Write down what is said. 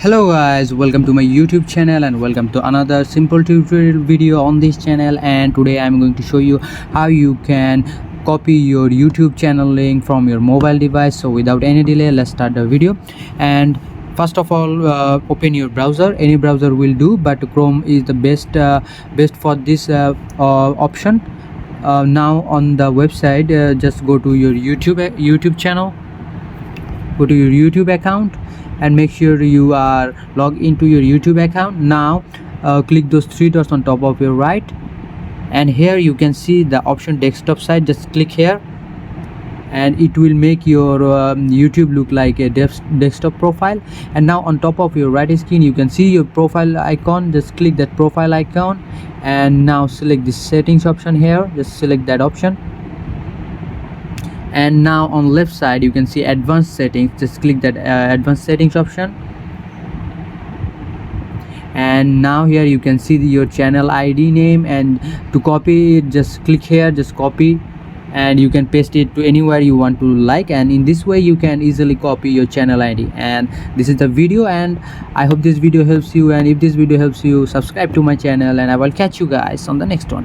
Hello guys, welcome to my YouTube channel and welcome to another simple tutorial video on this channel. And today I'm going to show you how you can copy your YouTube channel link from your mobile device. So without any delay, let's start the video. And first of all, open your browser. Any browser will do, but Chrome is the best for this option. Now on the website, just go to your YouTube channel, go to your YouTube account and make sure you are logged into your YouTube account. Now click those three dots on top of your right, and here you can see the option desktop side. Just click here and it will make your YouTube look like a desktop profile. And now on top of your right screen you can see your profile icon. Just click that profile icon and now select the settings option here. Just select that option, and now on left side you can see advanced settings. Just click that advanced settings option, and now here you can see your channel ID name. And to copy it, just click here, just copy, and you can paste it to anywhere you want to like, and in this way you can easily copy your channel ID. And this is the video, and I hope this video helps you, and if this video helps you, subscribe to my channel, and I will catch you guys on the next one.